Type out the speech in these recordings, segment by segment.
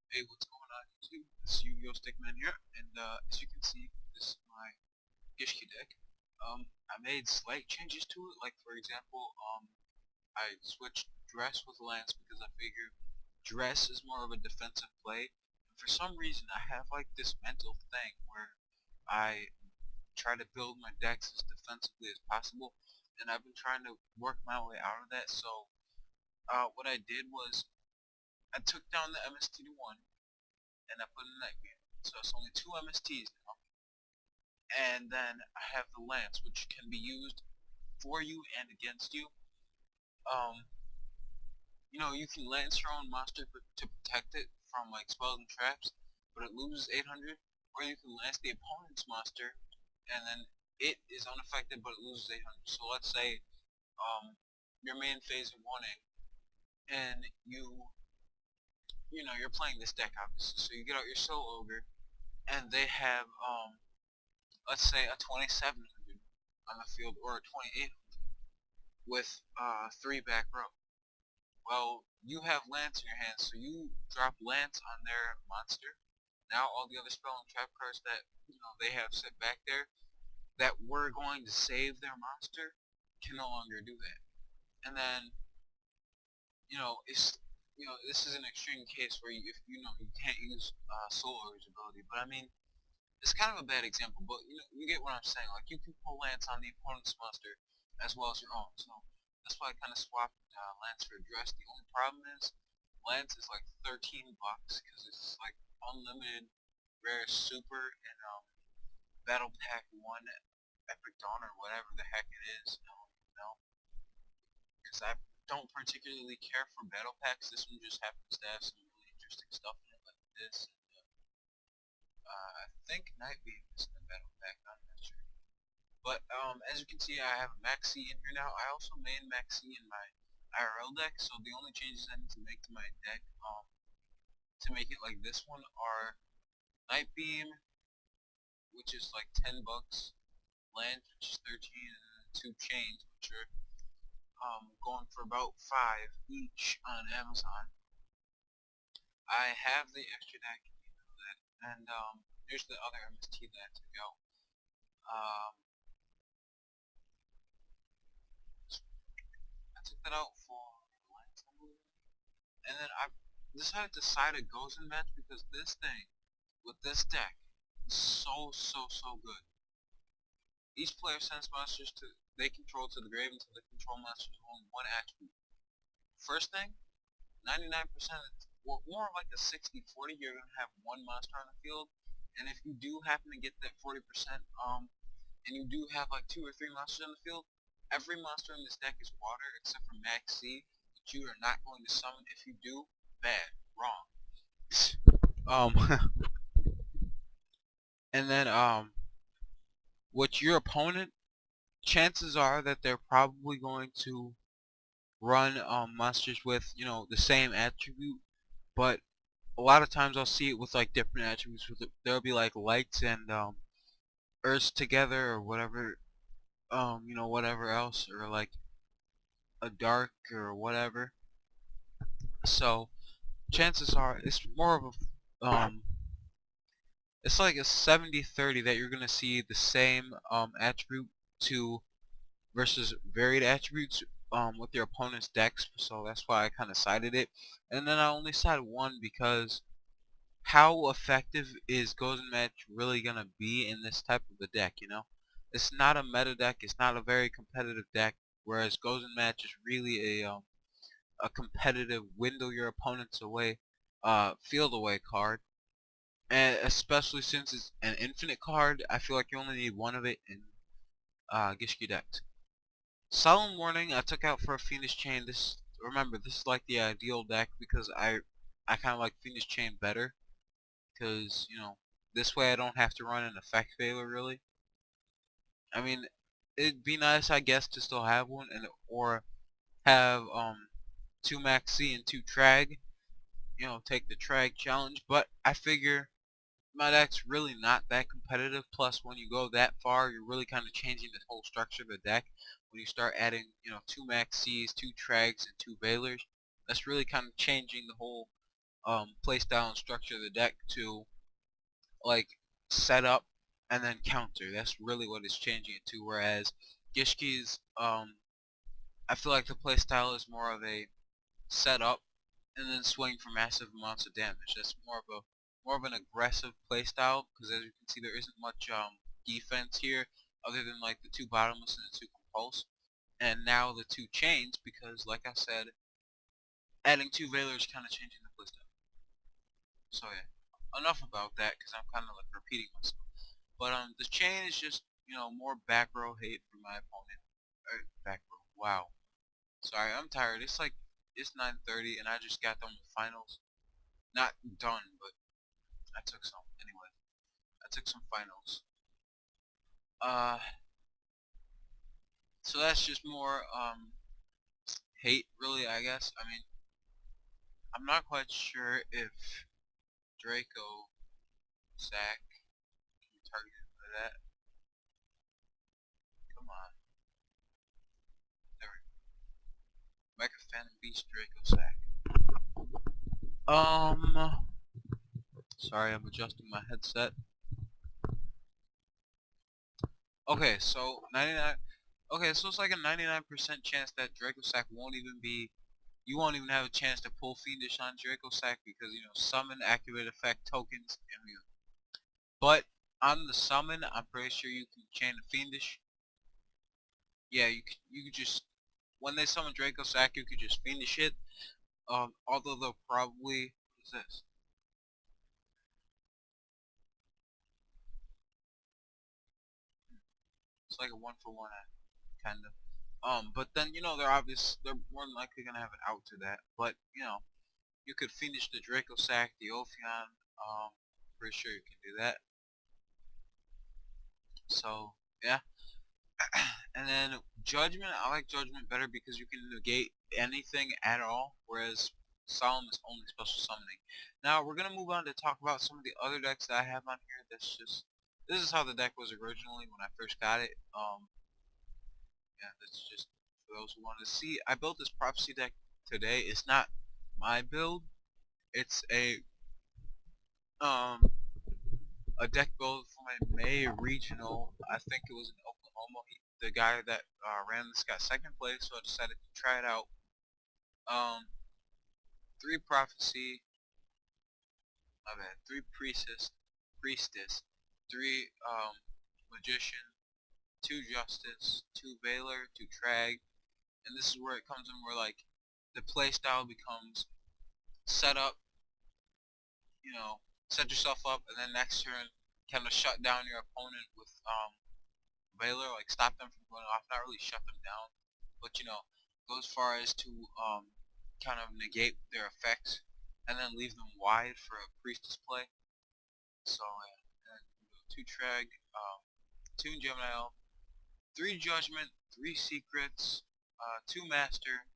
Hey, what's going on YouTube? This is Yu-Gi-Oh! Stickman here, and as you can see, this is my gishki deck. I made slight changes to it, like for example, I switched dress with lance because I figure dress is more of a defensive play. And for some reason, I have like this mental thing where I try to build my decks as defensively as possible, and I've been trying to work my way out of that. So, what I did was I took down the MST to 1 and I put in that game. So it's only 2 MSTs now. And then I have the lance, which can be used for you and against you. Um, you can lance your own monster to protect it from like spells and traps, but it loses 800. Or you can lance the opponent's monster, and then it is unaffected, but it loses 800. So let's say your main phase of 1A, and you're playing this deck obviously. So you get out your Soul Ogre, and they have let's say a 2700 on the field or a 2800 with 3 back row. Well, you have Lance in your hand, so you drop Lance on their monster. Now all the other spell and trap cards that they have set back there that were going to save their monster can no longer do that. And then it's this is an extreme case where if you can't use Soul Ogre's ability, but I mean it's kind of a bad example, but you get what I'm saying. Like you can pull Lance on the opponent's monster as well as your own. So that's why I kind of swapped Lance for Dress. The only problem is Lance is like 13 bucks because it's like unlimited rare super and Battle Pack 1 Epic Dawn or whatever the heck it is. Because I don't particularly care for battle packs. This one just happens to have some really interesting stuff in it like this. I think Night Beam is in the battle pack. I'm not sure. But as you can see, I have a Maxi in here now. I also made Maxi in my IRL deck, so the only changes I need to make to my deck to make it like this one are Night Beam, which is like 10 bucks, Land, which is 13, and then 2 chains, which are going for about 5 each on Amazon. I have the extra deck, that, and here's the other MST that I have to go. I took that out for Lance, I believe. And then I decided to side a Gozen match because this thing, with this deck, is so good. Each player sends monsters they control to the grave until the control monster has only one attribute. First thing, 99%, well, more like a 60-40, you're going to have one monster on the field. And if you do happen to get that 40%, and you do have like 2 or 3 monsters on the field, every monster in this deck is water except for Max C, which you are not going to summon. If you do, bad, wrong. And then what your opponent, chances are that they're probably going to run monsters with the same attribute, but a lot of times I'll see it with like different attributes. There'll be like lights and earths together or whatever, whatever else, or like a dark or whatever. So chances are it's more of a it's like a 70-30 that you're gonna see the same attribute to versus varied attributes with your opponent's decks. So that's why I kind of sided it, and then I only sided one because how effective is Gozen Match really gonna be in this type of a deck? It's not a meta deck. It's not a very competitive deck. Whereas Gozen Match is really a competitive window your opponents away, field away card. And especially since it's an infinite card, I feel like you only need one of it in Gishki decks. Solemn Warning I took out for a Fiendish Chain. Remember, this is like the ideal deck because I kind of like Fiendish Chain better because this way I don't have to run an effect failure really. I mean, it'd be nice I guess to still have one or have 2 Max C and 2 Trag. Take the Trag challenge, but I figure my deck's really not that competitive. Plus, when you go that far, you're really kind of changing the whole structure of the deck. When you start adding, 2 Max Cs, 2 Trags, and 2 Veilers, that's really kind of changing the whole playstyle and structure of the deck to like set up and then counter. That's really what it's changing it to. Whereas Gishki's, I feel like the playstyle is more of a set up and then swing for massive amounts of damage. That's more of an aggressive playstyle because as you can see there isn't much defense here other than like the two bottomless and the two compulse. And now the two chains because like I said, adding two Valor is kind of changing the playstyle. So yeah, enough about that because I'm kind of like repeating myself. But the chain is just more back row hate for my opponent. Back row. Wow. Sorry, I'm tired. It's 9:30 and I just got done with finals. Not done, but I took some anyway. I took some finals. Uh, so that's just more hate really, I guess. I mean, I'm not quite sure if Draco Sack can be targeted by that. Come on. There we go. Mecha Phantom Beast Draco Sack. Sorry, I'm adjusting my headset. Okay, so 99. Okay, so it's like a 99% chance that Draco Sack won't even be. You won't even have a chance to pull Fiendish on Draco Sack because summon, activate effect, tokens, immune. But on the summon, I'm pretty sure you can chain a Fiendish. Yeah, you could just when they summon Draco Sack, you could just Fiendish it. Although they'll probably what is this? It's like a 1-for-1 kind of. But then they're more than likely gonna have an out to that. But you could finish the Draco Sack, the Ophion. Pretty sure you can do that. So yeah. And then Judgment, I like Judgment better because you can negate anything at all, whereas Solemn is only special summoning. Now we're gonna move on to talk about some of the other decks that I have on here. This is how the deck was originally when I first got it. Yeah, that's just for those who want to see. I built this prophecy deck today. It's not my build. It's um a deck build for my May regional. I think it was in Oklahoma. The guy that ran this got second place, so I decided to try it out. Three prophecy, my bad. Three priestess, three magician, two justice, two Valor, two Trag, and this is where it comes in where like the playstyle becomes set up, set yourself up, and then next turn kind of shut down your opponent with Valor, like stop them from going off, not really shut them down, but go as far as to kind of negate their effects, and then leave them wide for a priestess play. So and two Trag, two Gemini Elf, three Judgment, three Secrets, two Master,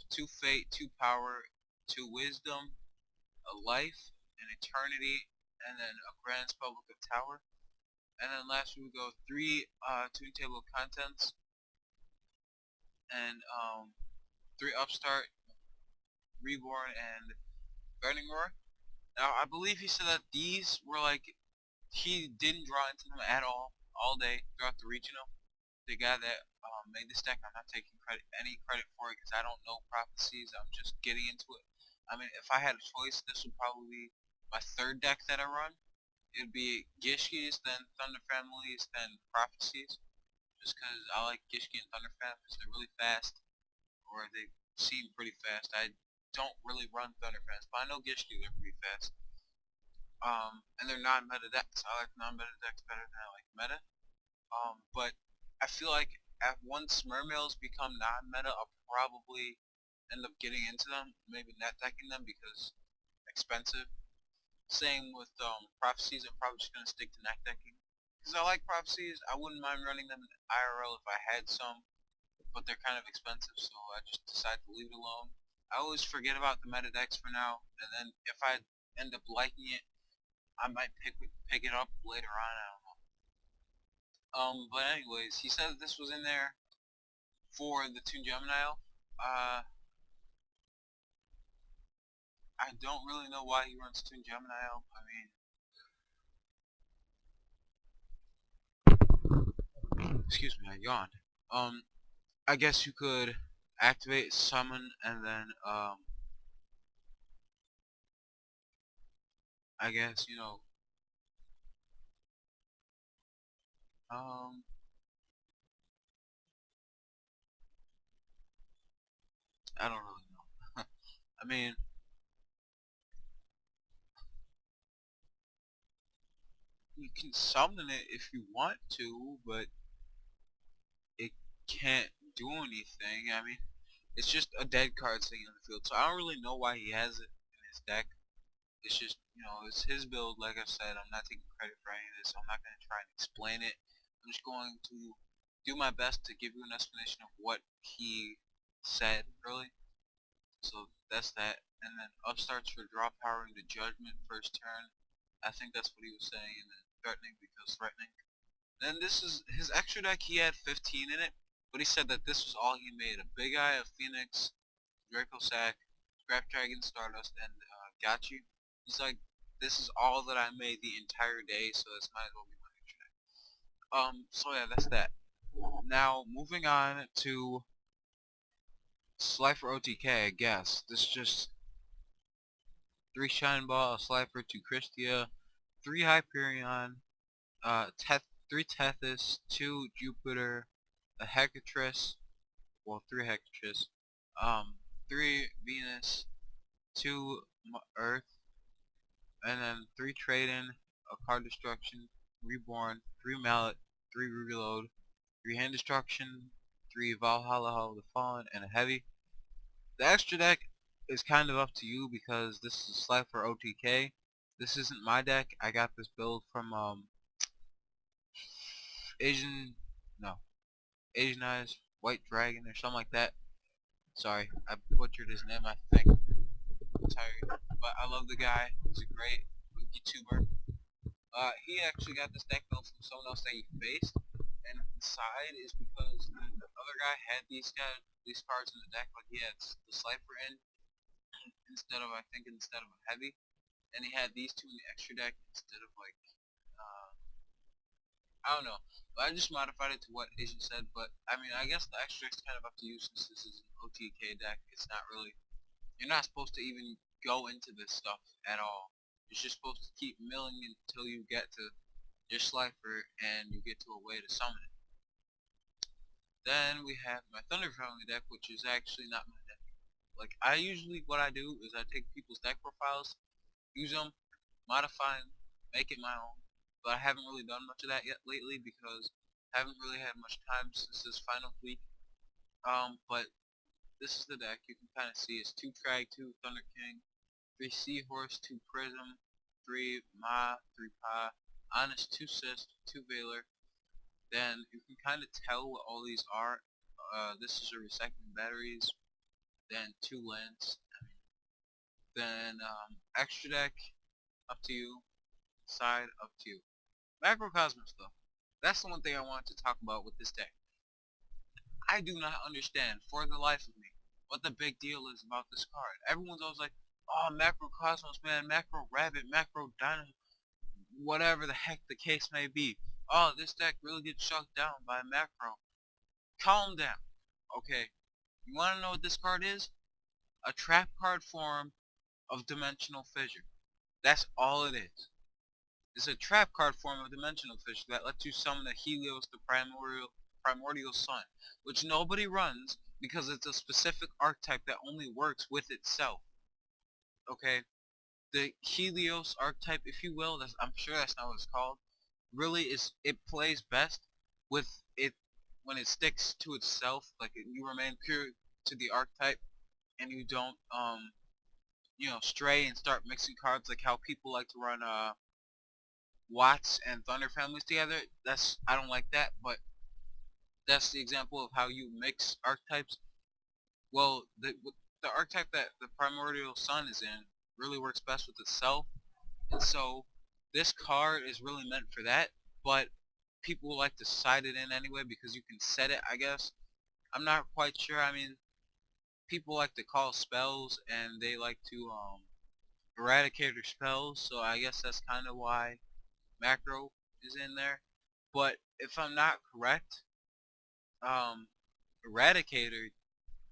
two Fate, two Power, two Wisdom, a Life, an Eternity, and then a Grand Spellbook of Tower. And then last we go three Tune Table of Contents, and three Upstart, Reborn, and Burning Roar. Now I believe he said that these were like he didn't draw into them at all day throughout the regional. The guy that made this deck, I'm not taking any credit for it because I don't know prophecies. I'm just getting into it. I mean, if I had a choice, this would probably be my third deck that I run. It'd be Gishkis, then Thunder Families, then Prophecies. Just because I like Gishki and Thunder Families. They're really fast, or they seem pretty fast. I don't really run Thunder Families, but I know Gishki, they're pretty fast. And they're non-meta decks. I like non-meta decks better than I like meta. But I feel like once Mermails become non-meta, I'll probably end up getting into them, maybe net decking them because expensive. Same with prophecies. I'm probably just gonna stick to net decking because I like prophecies. I wouldn't mind running them in IRL if I had some, but they're kind of expensive, so I just decided to leave it alone. I always forget about the meta decks for now, and then if I end up liking it, I might pick it up later on. I don't know. But anyways, he said that this was in there for the Toon Gemini. I don't really know why he runs Toon Gemini Elf. I mean, excuse me, I yawned. I guess you could activate, summon, and then, I guess, um, I don't really know. I mean, you can summon it if you want to, but it can't do anything. I mean, it's just a dead card sitting on the field, so I don't really know why he has it in his deck. It's just, it's his build. Like I said, I'm not taking credit for any of this, so I'm not going to try and explain it. I'm just going to do my best to give you an explanation of what he said, really. So that's that. And then upstarts for draw power into judgment first turn. I think that's what he was saying. And then threatening because threatening. Then this is his extra deck. He had 15 in it, but he said that this was all he made: a Big Eye, a Phoenix, Draco Sack, Scrap Dragon, Stardust, and Gachi. He's like, this is all that I made the entire day, so this might as well be my extra deck. So yeah, that's that. Now moving on to Slifer OTK. I guess this is just 3 Shine Ball, a Slifer, 2 Christia, 3 Hyperion, Teth 3 Tethys, 2 Jupiter, a Hecatrice, well 3 Hecatrice, 3 Venus, 2 Earth, and then 3 Trade-in, a Card Destruction, Reborn, 3 Mallet, 3 Reload, 3 Hand Destruction, 3 Valhalla Hall of the Fallen, and a Heavy. The extra deck is kind of up to you because this is a slide for OTK. This isn't my deck. I got this build from Asian, no, Asian Eyes White Dragon or something like that. Sorry, I butchered his name. I think. I'm tired, but I love the guy. He's a great YouTuber. He actually got this deck built from someone else that he faced, and the side is because the other guy had these cards in the deck, like he had the Slifer in instead of a heavy, and he had these two in the extra deck instead of like I don't know. But I just modified it to what Asian said, but I mean I guess the extra deck's kind of up to you since this is an OTK deck. It's not really, you're not supposed to even go into this stuff at all. You're just supposed to keep milling until you get to your Slifer and you get to a way to summon it. Then we have my Thunder Family deck, which is actually not my deck. Like, what I do is I take people's deck profiles, use them, modify them, make it my own. But I haven't really done much of that yet lately because I haven't really had much time since this final week. But this is the deck. You can kind of see it's 2 Trag, 2 Thunder King, 3 Seahorse, 2 Prism, 3 Ma, 3 Pa, Honest, 2 Sist, 2 Veiler. Then you can kind of tell what all these are. This is a recycling batteries, then 2 Lens, then extra deck, up to you, side, up to you. Macrocosmos though, that's the one thing I wanted to talk about with this deck. I do not understand for the life of me what the big deal is about this card. Everyone's always like, oh, Macrocosmos, man, Macro Rabbit, Macro Dino, whatever the heck the case may be. Oh, this deck really gets shut down by Macro. Calm down, okay? You want to know what this card is? A trap card form of Dimensional Fissure. That's all it is. It's a trap card form of Dimensional Fissure that lets you summon a Helios, the primordial sun, which nobody runs because it's a specific archetype that only works with itself. Okay? The Helios archetype, if you will, I'm sure that's not what it's called, really it plays best with it when it sticks to itself, like you remain pure to the archetype and you don't stray and start mixing cards like how people like to run Watts and Thunder families together. I don't like that, but that's the example of how you mix archetypes. Well, the archetype that the primordial sun is in really works best with itself, and so this card is really meant for that, but people like to side it in anyway because you can set it, I guess. I'm not quite sure. I mean, people like to call spells and they like to Eradicator spells, so I guess that's kind of why macro is in there. But if I'm not correct, um, Eradicator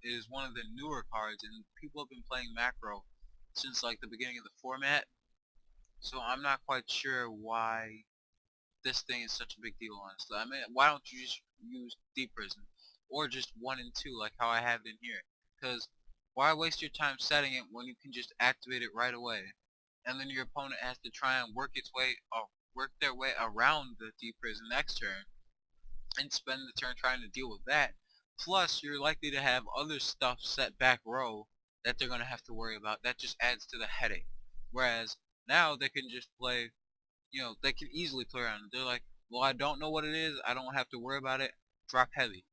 is one of the newer cards, and people have been playing macro since like the beginning of the format. So I'm not quite sure why this thing is such a big deal, honestly. I mean, why don't you just use Deep Prison or just 1 and 2 like how I have it in here? Because why waste your time setting it when you can just activate it right away, and then your opponent has to try and work their way around the Deep Prison next turn and spend the turn trying to deal with that. Plus, you're likely to have other stuff set back row that they're gonna have to worry about. That just adds to the headache. Whereas now they can just play, they can easily play around. They're like, well, I don't know what it is. I don't have to worry about it. Drop heavy.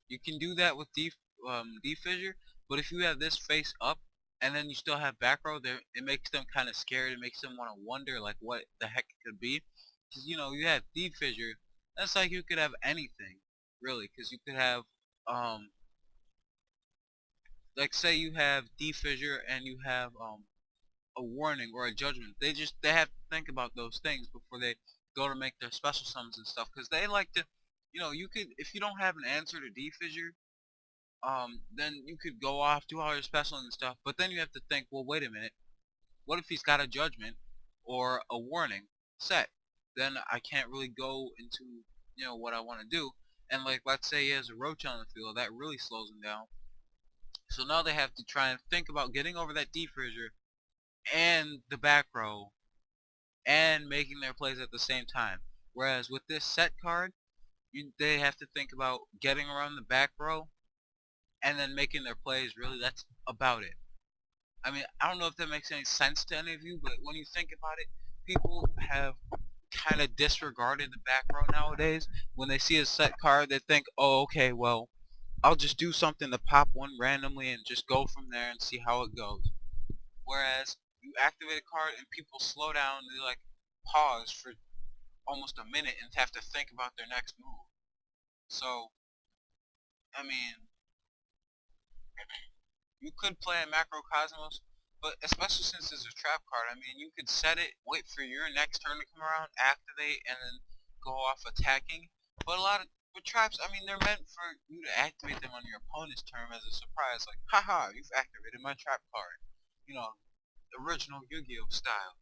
You can do that with defissure, but if you have this face up and then you still have back row there, it makes them kind of scared. It makes them want to wonder like what the heck it could be. Because you have defissure. That's like you could have anything really. Because you could have like say you have defissure and you have a warning or a judgment. They have to think about those things before they go to make their special summons and stuff, because they like to, you could, if you don't have an answer to defissure, then you could go off, do all your special and stuff, but then you have to think, well, wait a minute, what if he's got a judgment or a warning set? Then I can't really go into, what I want to do. And like, let's say he has a roach on the field, that really slows him down. So now they have to try and think about getting over that defissure and the back row and making their plays at the same time. Whereas with this set card, they have to think about getting around the back row and then making their plays. Really, that's about it. I mean, I don't know if that makes any sense to any of you, but when you think about it, people have kind of disregarded the back row nowadays. When they see a set card, they think, oh, okay, well, I'll just do something to pop one randomly and just go from there and see how it goes. Whereas you activate a card and people slow down, they like pause for almost a minute and have to think about their next move. So, I mean, you could play a Macrocosmos, but especially since it's a trap card, I mean, you could set it, wait for your next turn to come around, activate, and then go off attacking. But with traps, I mean, they're meant for you to activate them on your opponent's turn as a surprise, like, haha, you've activated my trap card. Original Yu-Gi-Oh style.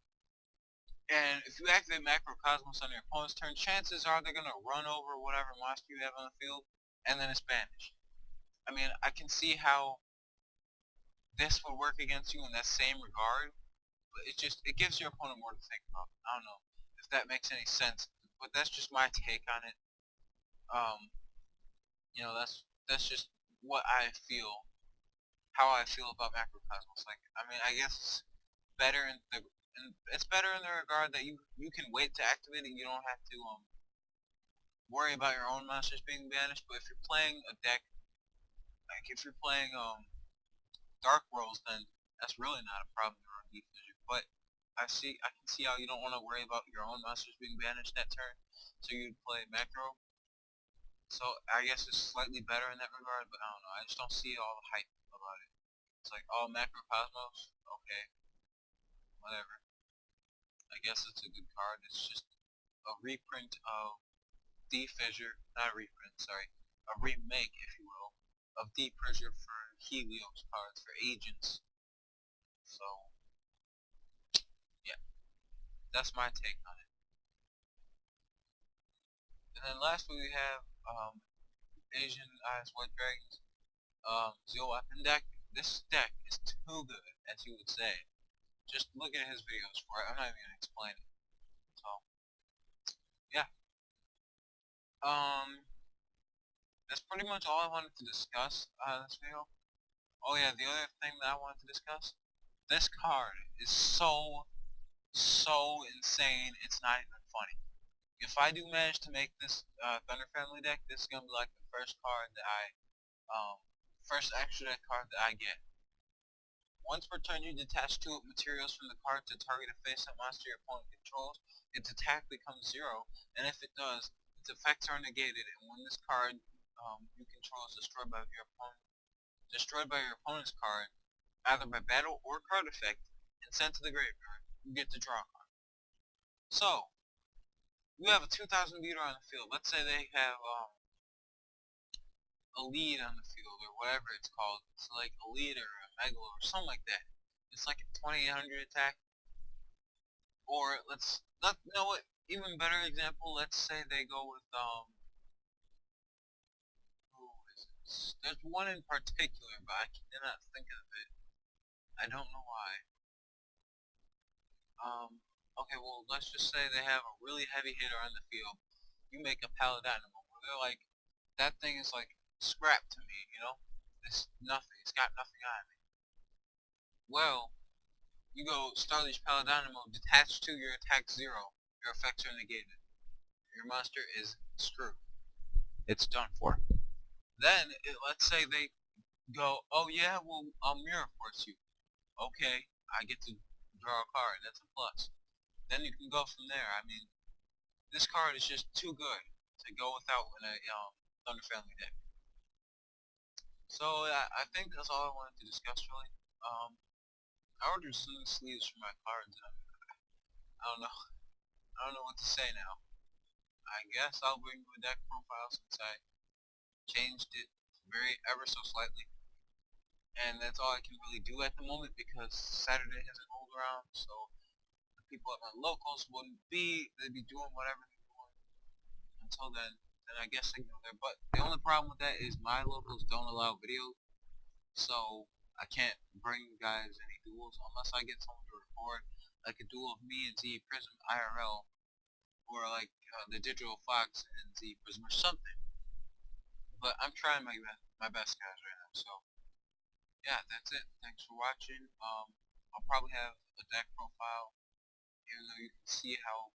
And if you activate Macrocosmos on your opponent's turn, chances are they're going to run over whatever monster you have on the field, and then it's banished. I mean, I can see how this would work against you in that same regard, but it gives your opponent more to think about. I don't know if that makes any sense, but that's just my take on it. That's just what I feel, how I feel about Macrocosmos. Like, I mean, I guess it's better it's better in the regard that you can wait to activate it. You don't have to worry about your own monsters being banished. But if you're playing a deck, like if you're playing Dark Worlds, then that's really not a problem around defissure. But I can see how you don't want to worry about your own monsters being banished that turn, so you'd play Macro. So I guess it's slightly better in that regard, but I don't know. I just don't see all the hype about it. It's like, oh, Macrocosmos, okay, whatever. I guess it's a good card. It's just a reprint of defissure, not a reprint, sorry, a remake, if you will, of defissure for Helios cards, for agents. So, yeah, that's my take on it. And then lastly we have Asian Eyes White Dragons, Zero Weapon deck. This deck is too good, as you would say. Just look at his videos for it. I'm not even gonna explain it. So, yeah. That's pretty much all I wanted to discuss in this video. Oh yeah, the other thing that I wanted to discuss. This card is so insane, it's not even funny. If I do manage to make this Thunder Family deck, this is gonna be like the first card that first extra deck card that I get. Once per turn, you detach 2 materials from the card to target a face-up monster your opponent controls. Its attack becomes 0, and if it does, its effects are negated. And when this card you control is destroyed by your opponent's card, either by battle or card effect, and sent to the graveyard. You get to draw a card. So, you have a 2,000 beater on the field. Let's say they have a lead on the field, or whatever it's called. It's like a lead or a megalo or something like that. It's like a 2800 attack. Or you know what, even better example, let's say they go with, who is it? There's one in particular, but I cannot think of it. I don't know why. Okay, well, let's just say they have a really heavy hitter on the field. You make a Paladinimo, where they're like, that thing is like scrap to me, you know? It's nothing. It's got nothing on it. Well, you go Starlish Paladinimo detached to your attack 0. Your effects are negated. Your monster is screwed. It's done for. Then, let's say they go, oh yeah, well, I'll mirror force you. Okay, I get to draw a card. That's a plus. Then you can go from there. I mean, this card is just too good to go without in a Thunder Family deck. So I think that's all I wanted to discuss really. I ordered some new sleeves for my cards. And I don't know. I don't know what to say now. I guess I'll bring you a deck profile since I changed it very ever so slightly. And that's all I can really do at the moment because Saturday hasn't rolled around. So the people at my locals wouldn't be. They'd be doing whatever they're doing until then. Then I guess I can go there. But the only problem with that is my locals don't allow video, so I can't bring you guys any duels unless I get someone to record, like a duel of me and Z Prism IRL, or like the Digital Fox and Z Prism or something. But I'm trying my best, guys, right now. So yeah, that's it. Thanks for watching. I'll probably have a deck profile, even though you can see how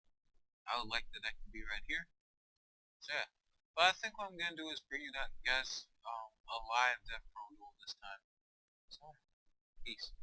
I would like the deck to be right here. So yeah. But I think what I'm gonna do is bring you guys a live devpro duel this time. So peace.